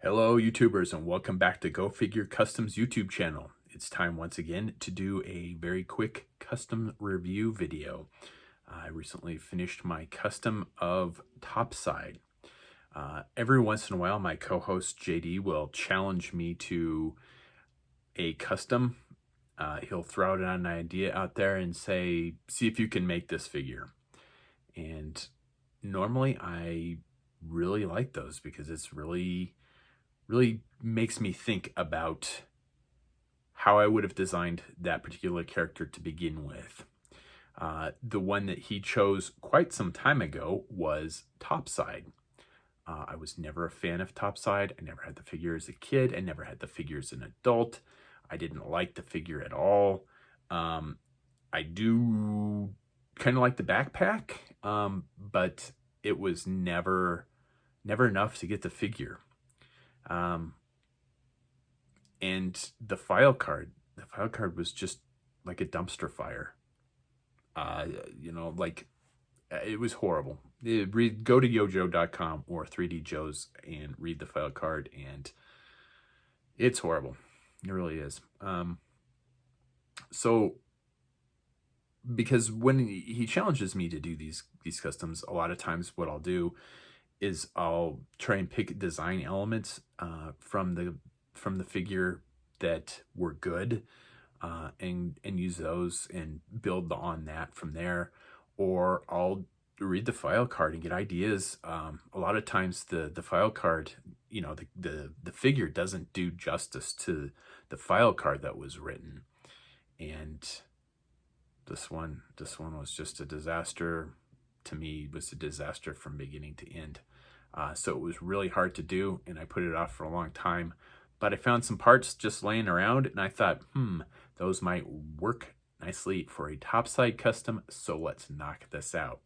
Hello, YouTubers, and welcome back to Go Figure Customs YouTube channel. It's time once again to do a very quick custom review video. I recently finished my custom of Topside. Every once in a while, my co-host JD will challenge me to a custom. He'll throw out an idea out there and say, see if you can make this figure. And normally I really like those because it's really makes me think about how I would have designed that particular character to begin with. The one that he chose quite some time ago was Topside. I was never a fan of Topside. I never had the figure as a kid. I never had the figure as an adult. I didn't like the figure at all. I do kind of like the backpack, but it was never enough to get the figure. And the file card was just like a dumpster fire. It was horrible. Go to yojo.com or 3D Joe's and read the file card, and it's horrible. It really is. So because when he challenges me to do these customs, a lot of times what I'll do is I'll try and pick design elements from the figure that were good, and use those and build on that from there. Or I'll read the file card and get ideas. A lot of times the file card, the figure doesn't do justice to the file card that was written. And this one was just a disaster. To me, it was a disaster from beginning to end. So it was really hard to do, and I put it off for a long time. But I found some parts just laying around, and I thought, those might work nicely for a Topside custom, so let's knock this out.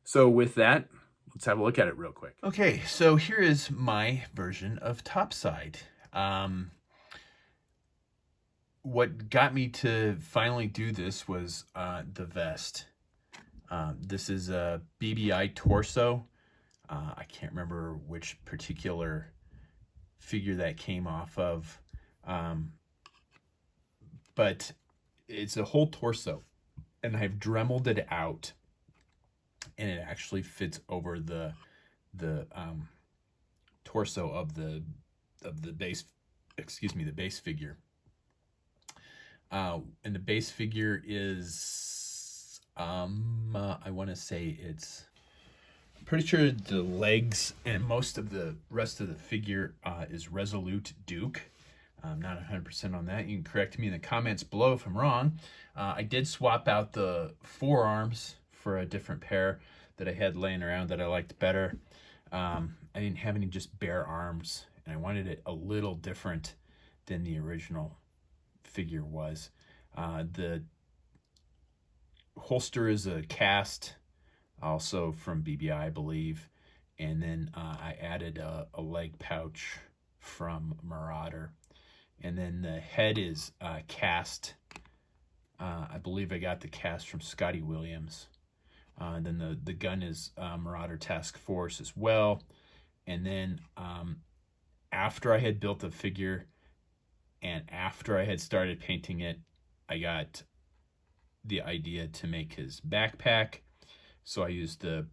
So with that, let's have a look at it real quick. Okay, so here is my version of Topside. What got me to finally do this was the vest. This is a BBI torso. I can't remember which particular figure that came off of, but it's a whole torso, and I've dremeled it out, and it actually fits over the torso of the base, the base figure. And the base figure is I want to say it's, I'm pretty sure the legs and most of the rest of the figure is Resolute Duke. I'm not 100% on that. You can correct me in the comments below if I'm wrong. I did swap out the forearms for a different pair that I had laying around that I liked better. I didn't have any just bare arms, and I wanted it a little different than the original figure was. The holster is a cast, also from BBI, I believe. And then I added a leg pouch from Marauder. And then the head is cast. I believe I got the cast from Scotty Williams. Then the gun is Marauder Task Force as well. And then after I had built the figure and after I had started painting it, I got the idea to make his backpack. So I used the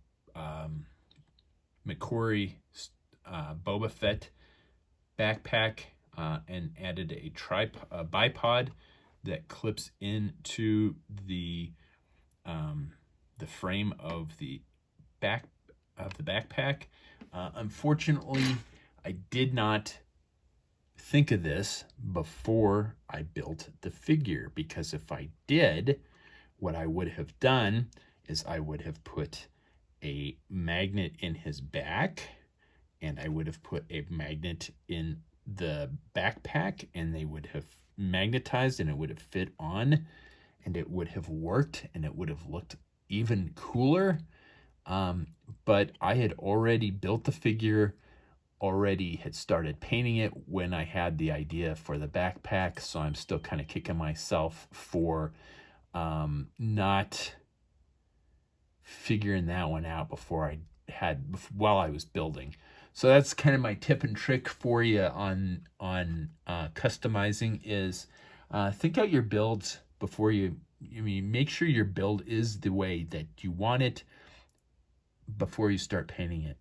McQuarrie Boba Fett backpack and added a bipod that clips into the frame of the backpack. Unfortunately, I did not think of this before I built the figure, because if I did, what I would have done is I would have put a magnet in his back, and I would have put a magnet in the backpack, and they would have magnetized, and it would have fit on, and it would have worked, and it would have looked even cooler. But I had already built the figure, already had started painting it when I had the idea for the backpack, so I'm still kind of kicking myself for not figuring that one out while I was building. So that's kind of my tip and trick for you on customizing is think out your builds before make sure your build is the way that you want it before you start painting it.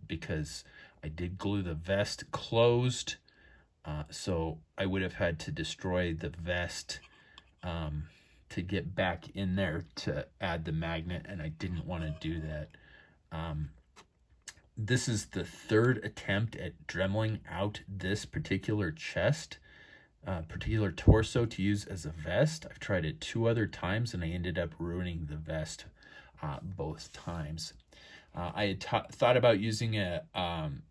Because I did glue the vest closed, so I would have had to destroy the vest to get back in there to add the magnet, and I didn't want to do that. This is the third attempt at dremeling out this particular chest, particular torso to use as a vest. I've tried it 2 other times, and I ended up ruining the vest both times. I had thought about using a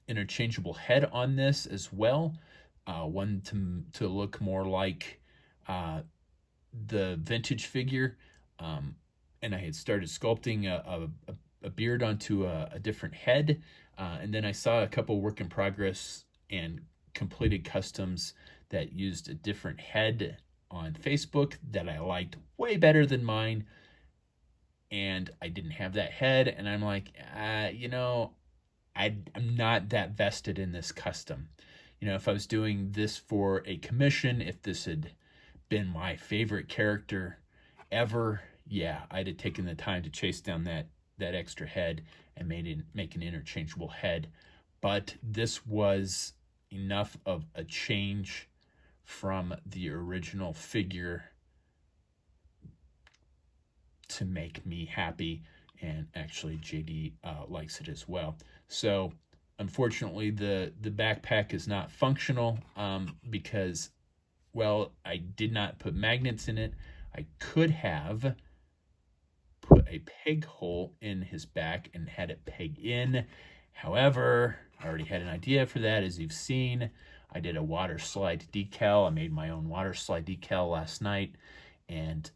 interchangeable head on this as well, one to look more like the vintage figure, and I had started sculpting a beard onto a different head, and then I saw a couple work in progress and completed customs that used a different head on Facebook that I liked way better than mine, and I didn't have that head, and I'm like, I'm not that vested in this custom. If I was doing this for a commission, if this had been my favorite character ever, yeah, I'd have taken the time to chase down that extra head and make an interchangeable head. But this was enough of a change from the original figure to make me happy, and actually JD likes it as well. So unfortunately the backpack is not functional because, well, I did not put magnets in it. I could have put a peg hole in his back and had it peg in. However, I already had an idea for that, as you've seen. I did a water slide decal. I made my own water slide decal last night, and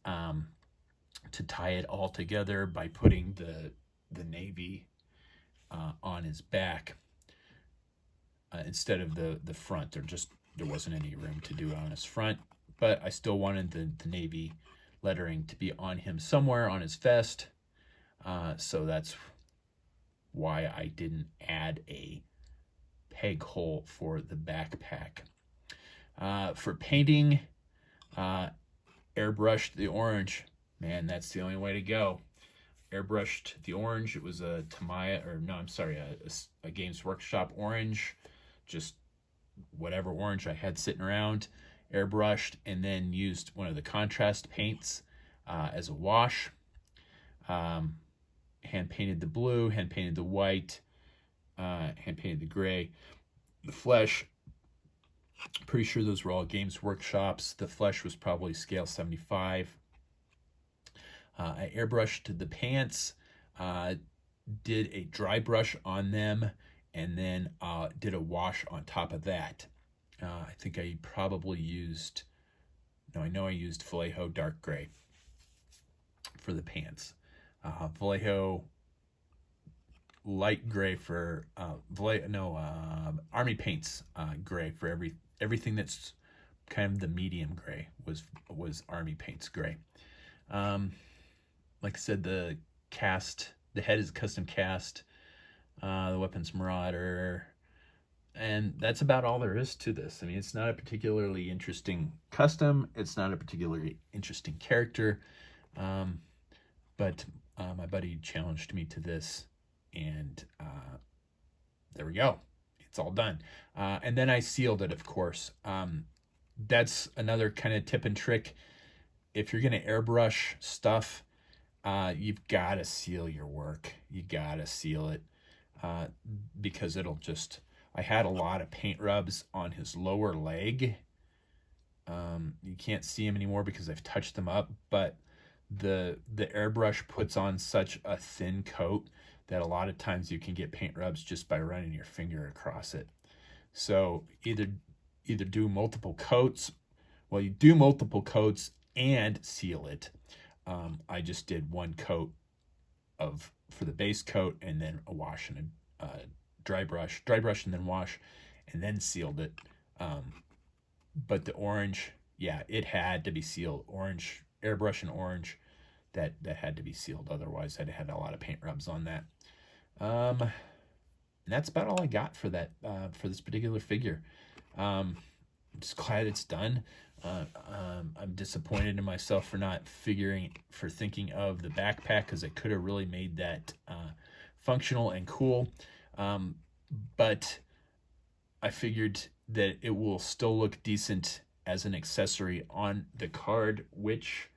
to tie it all together by putting the navy on his back instead of the front. There wasn't any room to do it on his front, but I still wanted the navy lettering to be on him somewhere on his vest, so that's why I didn't add a peg hole for the backpack. For painting, airbrushed the orange. Man, that's the only way to go. Airbrushed the orange. It was a Games Workshop orange, just whatever orange I had sitting around, airbrushed, and then used one of the contrast paints as a wash. Hand painted the blue, hand painted the white, hand painted the gray. The flesh, pretty sure those were all Games Workshops. The flesh was probably scale 75. I airbrushed the pants, did a dry brush on them, and then did a wash on top of that. I think I probably used, I know I used Vallejo dark gray for the pants. Vallejo light gray for Army Paints gray for everything that's kind of the medium gray was Army Paints gray. Like I said, the head is a custom cast, the weapon's Marauder, and that's about all there is to this. I mean, it's not a particularly interesting custom. It's not a particularly interesting character, but my buddy challenged me to this, and there we go. It's all done. And then I sealed it, of course. That's another kind of tip and trick. If you're going to airbrush stuff, you've got to seal your work. You got to seal it because it'll just... I had a lot of paint rubs on his lower leg. You can't see them anymore because I've touched them up, but the airbrush puts on such a thin coat that a lot of times you can get paint rubs just by running your finger across it. So either do multiple coats. Well, you do multiple coats and seal it. I just did one coat for the base coat, and then a wash and a dry brush and then wash, and then sealed it. But the orange, yeah, it had to be sealed. Orange, airbrush and orange, that had to be sealed. Otherwise, I'd had a lot of paint rubs on that. And that's about all I got for that, for this particular figure. I'm just glad it's done. I'm disappointed in myself for thinking of the backpack, because I could have really made that functional and cool. But I figured that it will still look decent as an accessory on the card, which,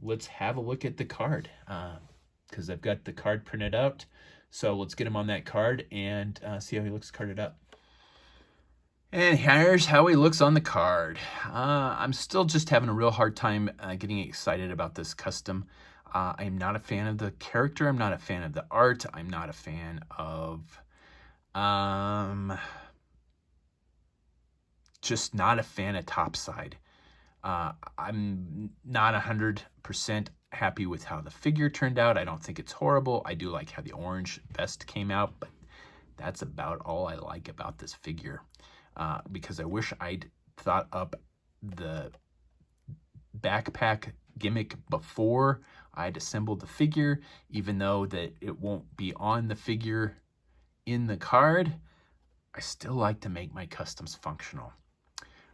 let's have a look at the card, because I've got the card printed out. So let's get him on that card and see how he looks carded up. And here's how he looks on the card. I'm still just having a real hard time getting excited about this custom. I'm not a fan of the character. I'm not a fan of the art. I'm not a fan of... just not a fan of Topside. I'm not 100% happy with how the figure turned out. I don't think it's horrible. I do like how the orange vest came out, but that's about all I like about this figure. Because I wish I'd thought up the backpack gimmick before I'd assembled the figure, even though that it won't be on the figure in the card. I still like to make my customs functional.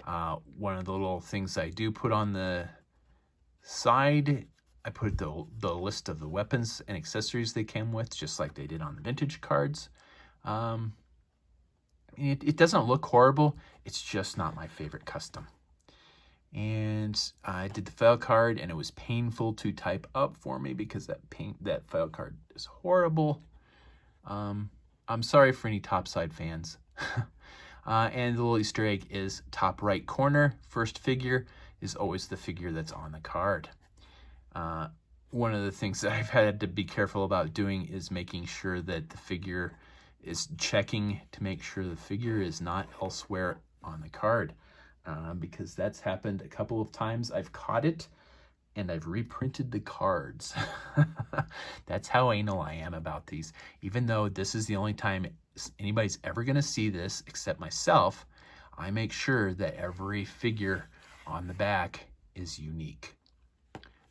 One of the little things I do put on the side, I put the list of the weapons and accessories they came with, just like they did on the vintage cards. It doesn't look horrible. It's just not my favorite custom. And I did the file card, and it was painful to type up for me because that file card is horrible. I'm sorry for any Topside fans. And the little Easter egg is top right corner. First figure is always the figure that's on the card. One of the things that I've had to be careful about doing is making sure that the figure is checking to make sure the figure is not elsewhere on the card. Because that's happened a couple of times. I've caught it and I've reprinted the cards. That's how anal I am about these. Even though this is the only time anybody's ever going to see this except myself, I make sure that every figure on the back is unique.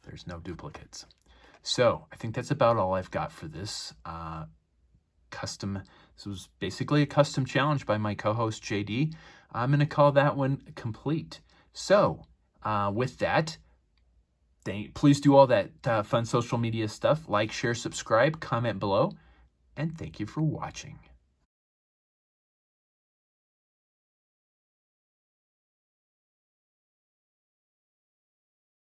There's no duplicates. So I think that's about all I've got for this custom. This was basically a custom challenge by my co-host JD. I'm going to call that one complete. So with that, please do all that fun social media stuff. Like, share, subscribe, comment below, and thank you for watching.